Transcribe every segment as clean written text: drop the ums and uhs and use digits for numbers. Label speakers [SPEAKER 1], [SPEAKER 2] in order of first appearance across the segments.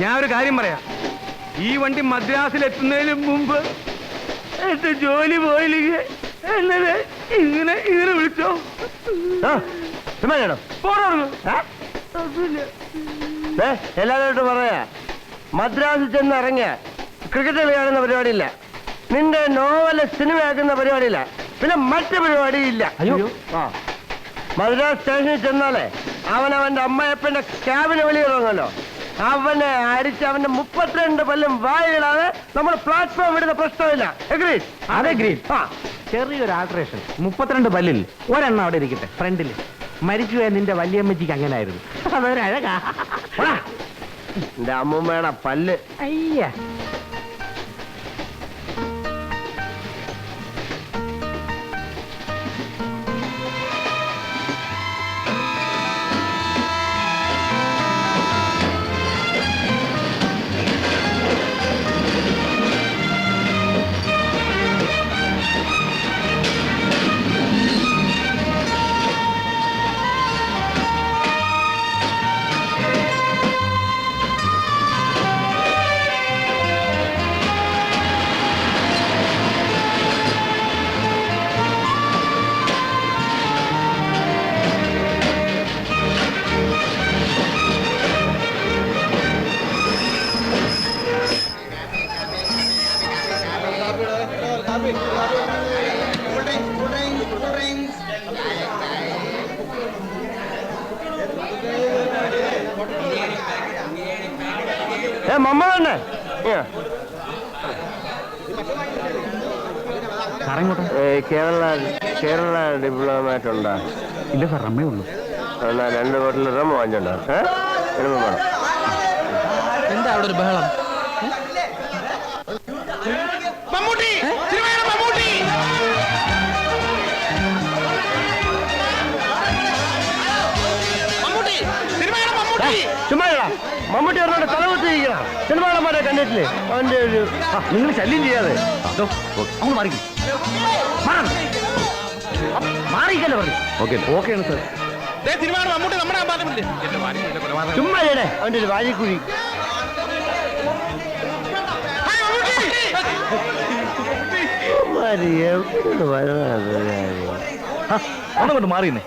[SPEAKER 1] ഞാൻ ഒരു കാര്യം പറയാം. ഈ വണ്ടി മദ്രാസിൽ എത്തുന്നതിന് മുമ്പ് എന്റെ ജോലി പോയില്ലെങ്കിൽ എന്നെ ഇങ്ങനെ ഇങ്ങനെ വിളിച്ചോ.
[SPEAKER 2] എല്ലാവരോട്ട് പറയാ, മദ്രാസിൽ ചെന്ന് ഇറങ്ങിയ ക്രിക്കറ്റ് കളി കാണുന്ന പരിപാടിയില്ല, നിന്റെ നോവല് സിനിമയാക്കുന്ന പരിപാടിയില്ല, പിന്നെ മറ്റു പരിപാടിയില്ല. അയ്യോ മദ്രാസ് സ്റ്റേഷനിൽ ചെന്നാലേ അവനവന്റെ അമ്മയപ്പന്റെ ക്യാബിന് വെളിയിറങ്ങല്ലോ, അവനെ അടിച്ച് അവന്റെ 32 പല്ലും വായിടാതെ നമ്മൾ പ്ലാറ്റ്ഫോം വിടുന്ന പ്രശ്നമില്ല.
[SPEAKER 1] ചെറിയൊരു ആൾട്രേഷൻ. 32 പല്ലിൽ ഒരെണ്ണം അവിടെ ഇരിക്കട്ടെ ഫ്രണ്ടിൽ. മരിച്ചുപോയ നിന്റെ വല്യമ്മച്ചിക്ക് അങ്ങനെ ആയിരുന്നു. അതൊരഴകാ.
[SPEAKER 2] എന്റെ അമ്മൂമ്മയുടെ പല്ല്.
[SPEAKER 1] അയ്യ
[SPEAKER 2] മമ്മ കേരള ഡിപ്ലോമാറ്റ് ഉണ്ടോ?
[SPEAKER 1] ഇല്ല സാർ, റമ്മേ ഉള്ളൂ.
[SPEAKER 2] എന്നാ 2 ബോട്ടിൽ റമ്മ വാങ്ങിച്ചോണ്ടോ? എളുപ്പം വേണം.
[SPEAKER 3] എന്താ അവിടെ ഒരു ബഹളം?
[SPEAKER 2] മമ്മൂട്ടി പറഞ്ഞോണ്ട് തലവത്തിരിക്കണം. സിനിമകളന്മാരെ കണ്ടിട്ടില്ലേ? അവന്റെ ഒരു
[SPEAKER 1] നിങ്ങൾ ശല്യം ചെയ്യാതെ അങ്ങ് മാറിക്കല്ലോ പറഞ്ഞു. ഓക്കെയാണ് സാർ.
[SPEAKER 2] ചുമ്മാ അവന്റെ ഒരു വാരിക്കുഴി.
[SPEAKER 1] അതുകൊണ്ട് മാറിയെന്നേ.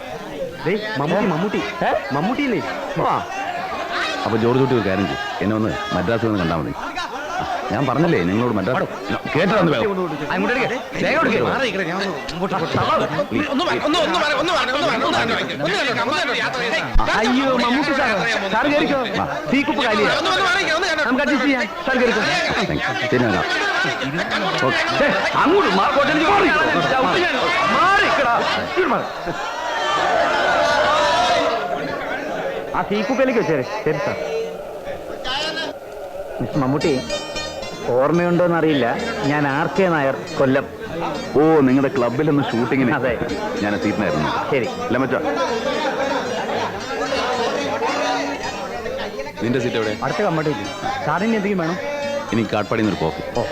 [SPEAKER 1] മമ്മൂട്ടിയില്ലേ?
[SPEAKER 4] അപ്പൊ ജോർജ് കുട്ടി ഒരു കാര്യം ചെയ്യും, എന്നെ ഒന്ന് മദ്രാസിൽ നിന്ന് കണ്ടാൽ മതി. ഞാൻ പറഞ്ഞില്ലേ നിങ്ങളോട് മദ്രാസ് കേട്ടതെന്ന് വേണം.
[SPEAKER 1] അയ്യോ മമ്മൂട്ടി സാർ കയറിക്കോ. തീക്കുപ്പ് കാലിയാ, നമുക്ക് അഡ്ജസ്റ്റ് ചെയ്യാം. സാർ കയറിക്കോ. അങ്ങോട്ട് ആ തീക്കുപ്പയിലേക്ക് വെച്ചേരെ. ശരി സാർ. മിസ്റ്റർ മമ്മൂട്ടി, ഓർമ്മയുണ്ടോന്ന് അറിയില്ല, ഞാൻ RK നായർ, കൊല്ലം.
[SPEAKER 4] ഓ, നിങ്ങളുടെ ക്ലബിലൊന്ന് ഷൂട്ടിങ്ങിന്?
[SPEAKER 1] അതെ,
[SPEAKER 4] ഞാൻ എത്തിയിട്ടുണ്ടായിരുന്നു.
[SPEAKER 1] ശരി.
[SPEAKER 4] അല്ല മച്ചാ, നിന്റെ സീറ്റ് എവിടെ?
[SPEAKER 1] അടുത്ത കമ്മട്ടിക്ക്. സാറിന് എന്തെങ്കിലും വേണം?
[SPEAKER 4] എനിക്ക് കാട്ട്പാടിയിൽ നിന്നൊരു കോഫി.
[SPEAKER 1] ഓ,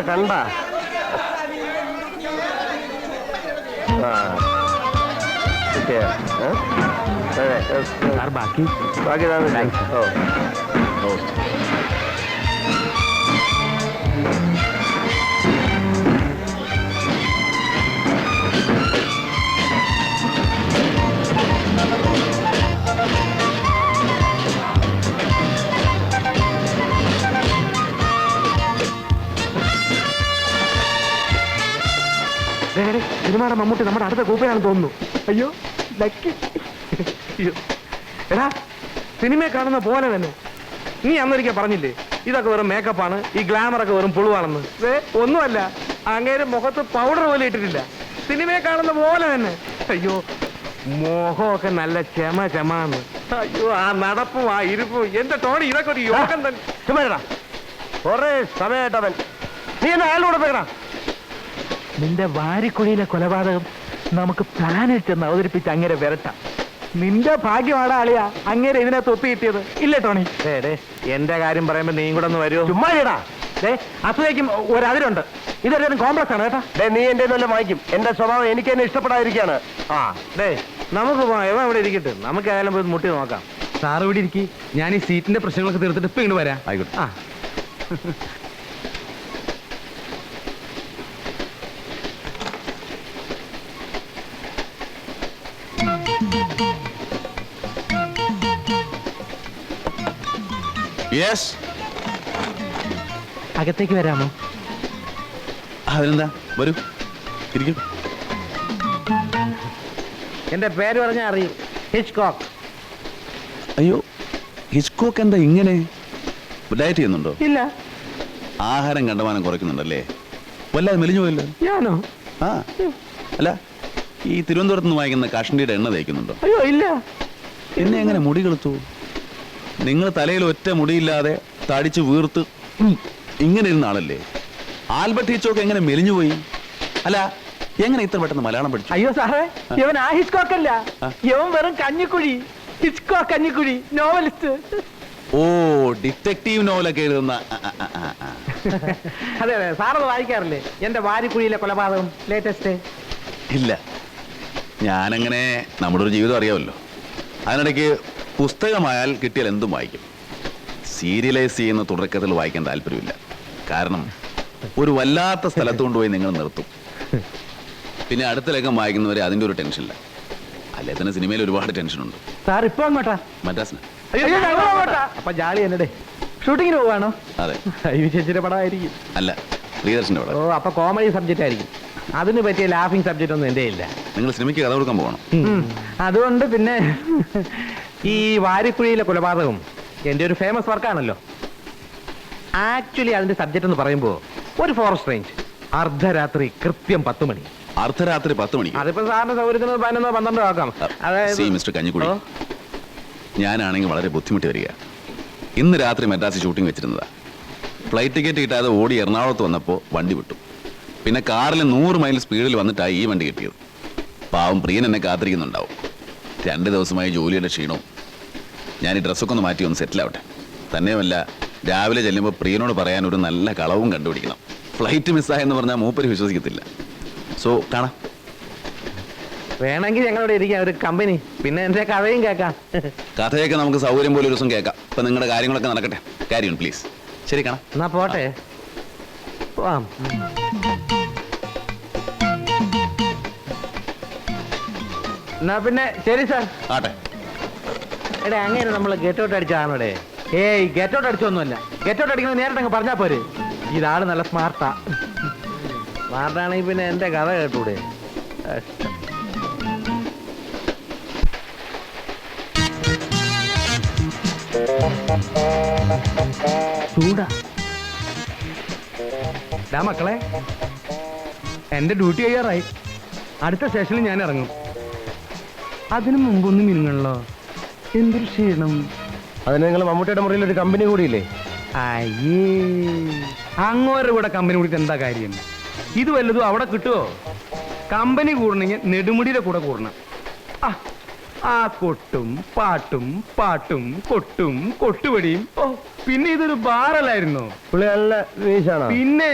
[SPEAKER 2] കണ്ട
[SPEAKER 1] ബാക്കി
[SPEAKER 2] ഓ ഓ
[SPEAKER 1] സിനിമയുടെ മമ്മൂട്ടി നമ്മുടെ അടുത്ത കൂപ്പയാണെന്ന് തോന്നുന്നു. അയ്യോ ലക്കി. എടാ, സിനിമയെ കാണുന്ന പോലെ തന്നെ നീ അന്നൊരിക്കൽ പറഞ്ഞില്ലേ ഇതൊക്കെ വെറും മേക്കപ്പാണ്, ഈ ഗ്ലാമറൊക്കെ വെറും പുളുവാണെന്ന്. ഒന്നുമല്ല, അങ്ങേര് മുഖത്ത് പൗഡർ പോലെ ഇട്ടിട്ടില്ല, സിനിമയെ കാണുന്ന പോലെ തന്നെ. അയ്യോ, മോഹമൊക്കെ നല്ല ചെമാന്ന്. അയ്യോ, ആ നടപ്പും ആ ഇരിപ്പും. എന്റെ ടോണി, ഇതൊക്കെ ഒരു യോഗം തന്നെ.
[SPEAKER 2] ചുമ്മാ കൊറേ സമയമായിട്ടവൻ. നീ എന്നാ അയാളോട് പോയടാ.
[SPEAKER 1] നിന്റെ വാരിക്കുഴിയിലെ കൊലപാതകം നമുക്ക് പ്ലാൻ ഇട്ടെന്ന് അവതരിപ്പിച്ച് അങ്ങേരെ വരട്ടാം. നിന്റെ ഭാഗ്യമാണ് ആളിയാ അങ്ങേരെ ഇതിനകത്ത് ഒത്തു കിട്ടിയത്. ഇല്ലേ ടോണി? എന്റെ കാര്യം പറയുമ്പോ നീയും കൂടെ ഒന്ന് വരുമോ?
[SPEAKER 2] ചുമ്മാ
[SPEAKER 1] അസൂയക്കും ഒരതിരുണ്ട്. ഇതൊരു കോംപ്ലക്സ് ആണ് കേട്ടാ.
[SPEAKER 2] നീ എന്റെ നല്ല വാങ്ങിക്കും. എന്റെ സ്വഭാവം എനിക്ക് തന്നെ ഇഷ്ടപ്പെടാതിരിക്കാണ്.
[SPEAKER 1] ആ ഡേ നമുക്ക് പോവാം. എവ ഇവിടെ ഇരിക്കട്ടെ, നമുക്ക് ആയാലും പോയി മുട്ടി നോക്കാം.
[SPEAKER 3] സാറ് ഇവിടെ ഇരിക്കി, ഞാൻ ഈ സീറ്റിന്റെ പ്രശ്നങ്ങളൊക്കെ തീർത്തിട്ട് ഇപ്പൊ ഇങ്ങോട്ട് വരാം.
[SPEAKER 4] ആയിക്കോട്ടെ.
[SPEAKER 1] ആ
[SPEAKER 4] യെസ്,
[SPEAKER 3] അകത്തേക്ക് വരാമോ?
[SPEAKER 4] അതിനെന്താ, വരൂ, ഇരിക്കും.
[SPEAKER 1] എന്റെ പേര് പറഞ്ഞാൽ അറിയും, ഹിച്ച്കോക്ക്.
[SPEAKER 4] അയ്യോ, ഹിച്ച്കോക്ക് എന്താ ഇങ്ങനെ? ഡയറ്റ് ചെയ്യുന്നുണ്ടോ?
[SPEAKER 1] ഇല്ല.
[SPEAKER 4] ആഹാരം കണ്ടമാനം കുറയ്ക്കുന്നുണ്ടല്ലേ? വല്ലാതെ മെലിഞ്ഞു പോയല്ലോ.
[SPEAKER 1] ഞാനോ?
[SPEAKER 4] ആ അല്ല, ഈ തിരുവനന്തപുരത്ത് നിന്ന് വാങ്ങിക്കുന്ന കഷ്ണിയുടെ എണ്ണ തേക്കുന്നുണ്ടോ?
[SPEAKER 1] അയ്യോ ഇല്ല.
[SPEAKER 4] പിന്നെ എങ്ങനെ മുടി കെളുത്തു? നിങ്ങൾ തലയിൽ ഒറ്റ മുടിയില്ലാതെ തടിച്ച് വീർത്ത് ഇങ്ങനെ ഇരുന്ന ആളല്ലേ? ആൽബർട്ട് ഹിച്ച്കോക്ക് എങ്ങനെ മെലിഞ്ഞു പോയി? അല്ല, എങ്ങനെ ഇത്ര പെട്ടെന്ന് മലയാളം പഠിച്ചു?
[SPEAKER 1] അയ്യോ സാറേ, ഇവൻ ആ ഹിച്ച്കോക്ക് അല്ല, ഇവൻ വെറും കഞ്ഞിക്കുഴി. Hitchcock Kanjikuzhi, novelist.
[SPEAKER 4] ഓ, ഡിറ്റക്റ്റീവ് നോവലൊക്കെ എഴുതുന്ന.
[SPEAKER 1] അതെ അതെ, സാറത് വായിക്കാറില്ലേ? എന്റെ വാരിക്കുഴിയിലെ കൊലപാതകം ലേറ്റസ്റ്റ്.
[SPEAKER 4] ഇല്ല, ഞാനങ്ങനെ നമ്മുടെ ഒരു ജീവിതം അറിയാമല്ലോ. അതിനിടയ്ക്ക് പുസ്തകമായാൽ കിട്ടിയാൽ എന്തും വായിക്കും. സീരിയലൈസ് ചെയ്യുന്ന തുടക്കത്തിൽ വായിക്കാൻ താല്പര്യമില്ല. കാരണം ഒരു വല്ലാത്ത സ്ഥലത്ത് കൊണ്ടുപോയി നിങ്ങൾ നിർത്തും. പിന്നെ അടുത്ത ലേഖം വായിക്കുന്നവരെ അതിൻ്റെ ഒരു ടെൻഷനില്ല. അല്ലേ തന്നെ സിനിമയിൽ ഒരുപാട് ടെൻഷനുണ്ട്.
[SPEAKER 1] സാർ ഇപ്പൊ അങ്ങോട്ടാ?
[SPEAKER 4] മദ്രാസിന്.
[SPEAKER 1] അപ്പൊ ജാളി എന്നടേ ഷൂട്ടിങ്ങിന് പോവാണോ?
[SPEAKER 4] അതെ.
[SPEAKER 1] ചേച്ചിയുടെ പടമായിരിക്കും.
[SPEAKER 4] അല്ല, പ്രിയദർശൻ്റെ
[SPEAKER 1] ഓ,
[SPEAKER 4] പടം.
[SPEAKER 1] അപ്പൊ കോമഡി സബ്ജക്റ്റ് ആയിരിക്കും. അതിന് പറ്റിയ ലാഫിംഗ് സബ്ജക്റ്റ് ഒന്നും എന്റെ ഇല്ല.
[SPEAKER 4] നിങ്ങൾ സിനിമയ്ക്ക് കഥ കൊടുക്കാൻ പോകണം.
[SPEAKER 1] അതുകൊണ്ട് പിന്നെ ഈ വാരിക്കുഴിയിലെ കൊലപാതകം എന്റെ ഒരു ഫേമസ് വർക്കാണല്ലോ. ആക്ച്വലി അതിന്റെ സബ്ജക്റ്റ് എന്ന് പറയുമ്പോ ഒരു ഫോറസ്റ്റ് റേഞ്ച്, അർദ്ധരാത്രി കൃത്യം 10 മണി.
[SPEAKER 4] അർദ്ധരാത്രി 10 മണിക്ക്.
[SPEAKER 1] അതിപ്പോ സാറിന് സൗകര്യത്തിന് 11 12 ആക്കാം.
[SPEAKER 4] സി മിസ്റ്റർ കഞ്ഞിക്കുഴി, ഞാനാണെങ്കിൽ വളരെ ബുദ്ധിമുട്ടി വരിക. ഇന്ന് രാത്രി മദ്രാസിൽ ഷൂട്ടിംഗ് വെച്ചിരുന്നതാ. ഫ്ലൈറ്റ് ടിക്കറ്റ് കിട്ടാതെ ഓടി എറണാകുളത്ത് വന്നപ്പോൾ വണ്ടി വിട്ടു. പിന്നെ കാറിൽ 100 മൈൽ സ്പീഡിൽ വന്നിട്ടാണ് ഈ വണ്ടി കിട്ടിയത്. പാവം പ്രിയൻ എന്നെ കാത്തിരിക്കുന്നുണ്ടാവും. 2 ദിവസമായി ജോലിയുടെ ക്ഷീണവും. ഞാൻ ഈ ഡ്രസ്സൊക്കെ ഒന്ന് മാറ്റി ഒന്ന് സെറ്റിലാവട്ടെ. തന്നെയുമല്ല, രാവിലെ ചെല്ലുമ്പോൾ പ്രിയനോട് പറയാൻ ഒരു നല്ല കളവും കണ്ടുപിടിക്കണം. ഫ്ലൈറ്റ് മിസ്സായെന്ന് പറഞ്ഞാൽ മൂപ്പര് വിശ്വസിക്കത്തില്ല. സോ കാണാം.
[SPEAKER 1] വേണമെങ്കിൽ ഞങ്ങളുടെ ഇരിക്കാം ഒരു കമ്പനി. പിന്നെ എന്റെ കഥയും കേൾക്കാം.
[SPEAKER 4] കഥയൊക്കെ നമുക്ക് സൗകര്യം പോലെ ഒരു ദിവസം കേൾക്കാം. ഇപ്പൊ നിങ്ങളുടെ കാര്യങ്ങളൊക്കെ നടക്കട്ടെ. Carry on please. ശരി, കാണാം.
[SPEAKER 1] എന്നാ പോട്ടെ. പോവാം. എന്നാ പിന്നെ ശരി സാർ.
[SPEAKER 4] ആട്ടെ.
[SPEAKER 1] എടേ, അങ്ങനെ നമ്മൾ ഗെറ്റ് ഔട്ട് അടിച്ചതാണോടെ? ഏയ്, ഗെറ്റ് ഔട്ട് അടിച്ചൊന്നുമല്ല. ഗെറ്റ് ഔട്ട് അടിക്കുന്നത് നേരിട്ട് അങ്ങ് പറഞ്ഞാ പോരെ. ഇതാണ് നല്ല സ്മാർട്ടാ. സ്മാർട്ടാണെങ്കിൽ പിന്നെ എന്റെ കഥ കേട്ടൂടെ? ചൂടാ. മക്കളെ, എന്റെ ഡ്യൂട്ടി കഴിയാറായി. അടുത്ത സ്റ്റേഷനിൽ ഞാൻ ഇറങ്ങും. അതിനു മുമ്പൊന്നും മിനുങ്ങണല്ലോ. എന്തൊരു ക്ഷീണം.
[SPEAKER 2] അതിന് നിങ്ങൾ മമ്മൂട്ടിയുടെ മുറിയിൽ ഒരു കമ്പനി കൂടിയില്ലേ?
[SPEAKER 1] അയ്യേ, അങ്ങോരുടെ കൂടെ കമ്പനി കൂടിയിട്ട് എന്താ കാര്യം? ഇത് വല്ലതും അവിടെ കിട്ടുമോ? കമ്പനി കൂടണമെങ്കിൽ നെടുമുടിയുടെ കൂടെ കൂടണം. ആ കൊട്ടും പാട്ടും പാട്ടും കൊട്ടും കൊട്ടുപടിയും. ഓ, പിന്നെ ഇതൊരു ബാറല്ലായിരുന്നോ?
[SPEAKER 2] പുള്ളി നല്ല വീശാണോ?
[SPEAKER 1] പിന്നെ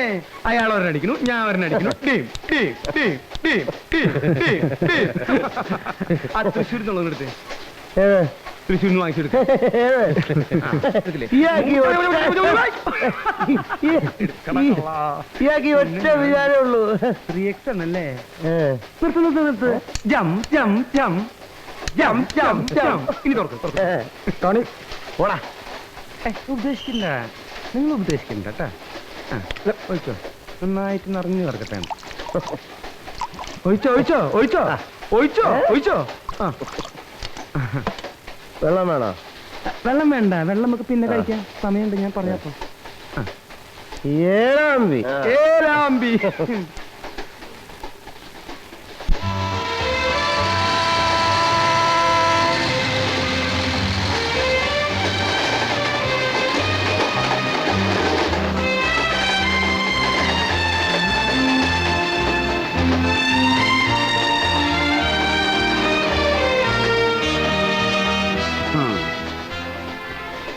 [SPEAKER 1] അയാൾ ഒരെണ്ണടിക്കുന്നു, ഞാൻ ഒരെണ്ണടിക്കുന്നു. തൃശ്ശൂരിൽ നിന്നുള്ളത് എടുത്തേ. തൃശ്ശൂരിൽ നിന്ന് വാങ്ങിച്ചെടുക്കാം.
[SPEAKER 2] ഒറ്റ വിചാരേ ഉള്ളൂ.
[SPEAKER 1] റിയാക്ഷൻ അല്ലേ? നിർത്ത്. ജം ജം ജം ജം ജം ജം. ഇനി
[SPEAKER 2] ടോണി ഓടാ.
[SPEAKER 1] ഉപദേശിക്കണ്ട, നിങ്ങൾ ഉപദേശിക്കണ്ട കേട്ടാ. ഒഴിച്ചോ, നന്നായിട്ട് നിറഞ്ഞു കിടക്കട്ടെ. ഒഴിച്ചോ ഒഴിച്ചോ ഒഴിച്ചോ ഒഴിച്ചോ ഒഴിച്ചോ.
[SPEAKER 2] വെള്ളം വേണോ?
[SPEAKER 1] വെള്ളം വേണ്ട, വെള്ളം നമുക്ക് പിന്നെ കഴിക്കാം. സമയമുണ്ട്, ഞാൻ പറയാപ്പോ.
[SPEAKER 2] ഏഴാമ്പി
[SPEAKER 1] ഏഴാമ്പി.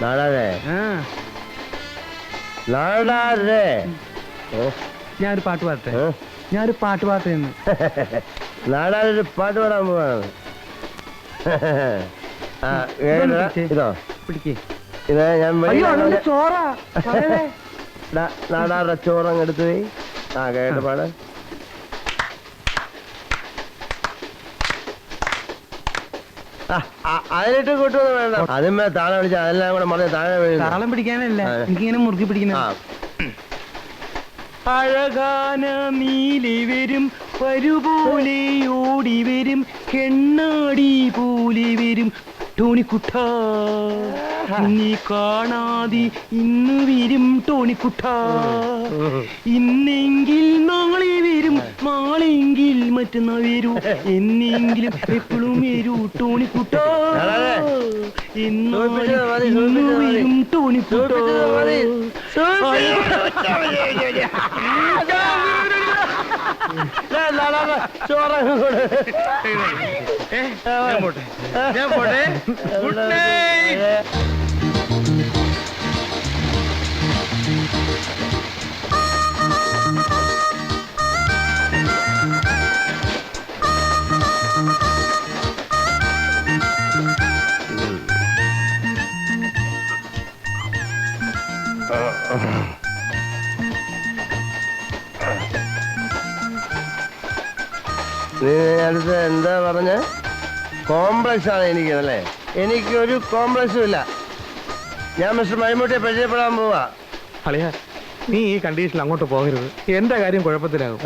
[SPEAKER 2] നാടാതെ നാടാതെ. ഓ,
[SPEAKER 3] ഞാനൊരു പാട്ട് പാടട്ടെ
[SPEAKER 2] ഏ?
[SPEAKER 3] ഞാനൊരു പാട്ട് പാടട്ടെ എന്ന്
[SPEAKER 2] നാടാനൊരു പാട്ട് പാടാൻ പോവാണ്. ആ, കേൾക്കടാ. ഇതോ
[SPEAKER 3] പിടിക്കേ
[SPEAKER 2] ഇത് ഞാൻ വെളിയിലാണ്
[SPEAKER 1] ചോറാ
[SPEAKER 2] നാടാറുടെ ചോറങ്ങ് എടുത്തു പോയി. ആ കേട്ട് പാട്. അതിലിട്ട് കൂട്ടൊന്നും വേണ്ട. അതിന്മേ താഴെ വിളിച്ച അതെല്ലാം കൂടെ മറിഞ്ഞ് താഴെ വീഴുന്നു.
[SPEAKER 3] താളം പിടിക്കാനല്ല
[SPEAKER 2] ആ.
[SPEAKER 3] എനിക്കിങ്ങനെ മുറുക്കി പിടിക്കുന്ന
[SPEAKER 2] ആ
[SPEAKER 3] അഴകാന നീലി വരും പരുപോലെ ഓടി വരും കെണ്ണാടി പോലെ വരും ടോണിക്കുട്ട നീ കാണാതെ ഇന്ന് വരും ടോണിക്കുട്ട ഇന്നെങ്കിൽ നാളെ വരും നാളെങ്കിൽ മറ്റന്നാ വരൂ എന്നെങ്കിലും എപ്പോഴും വരൂ ടോണിക്കുട്ട ഇന്ന് വരും ടോണിക്കുട്ട
[SPEAKER 2] ചോറങ്ങ് കൂടെ.
[SPEAKER 1] ഞാൻ പോട്ടെ ഗുഡ് നൈറ്റ്.
[SPEAKER 2] നീ അടുത്ത് എന്താ പറഞ്ഞ? കോംപ്ലക്സ് ആണ് എനിക്ക് അല്ലേ? എനിക്കൊരു കോംപ്ലക്സും ഇല്ല. ഞാൻ മിസ്റ്റർ മൈമൂട്ടിയെ പരിചയപ്പെടാൻ പോവാ.
[SPEAKER 1] അളിയാ നീ ഈ കണ്ടീഷനിൽ അങ്ങോട്ട് പോകരുത്. എന്റെ കാര്യം കുഴപ്പത്തിലാകും.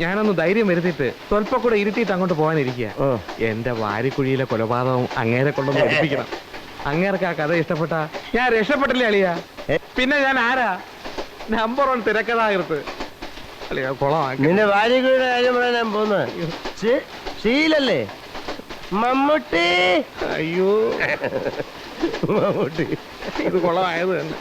[SPEAKER 1] ഞാനൊന്ന് ധൈര്യം വരുത്തിയിട്ട് സ്വല്പം കൂടെ ഇരുത്തിയിട്ട് അങ്ങോട്ട് പോകാനിരിക്കുക. എന്റെ വാരിക്കുഴിയിലെ കൊലപാതകം അങ്ങേരെ കൊണ്ടൊന്ന് ഒളിപ്പിക്കണം. അങ്ങേർക്ക് ആ കഥ ഇഷ്ടപ്പെട്ട ഞാൻ രക്ഷപ്പെട്ടില്ലേ അളിയാ? പിന്നെ ഞാൻ ആരാ? നമ്പർ 1 തിരക്കഥാകൃത്ത് അളിയാ. കൊളമാക്കി.
[SPEAKER 2] നിന്റെ ഭാര്യയുടെ കാര്യം പറയാൻ ഞാൻ പോകുന്നത്. ശീലല്ലേ മമ്മൂട്ടി?
[SPEAKER 1] അയ്യോ
[SPEAKER 2] മമ്മൂട്ടി
[SPEAKER 1] ഇത് കൊളമായത് തന്നെ.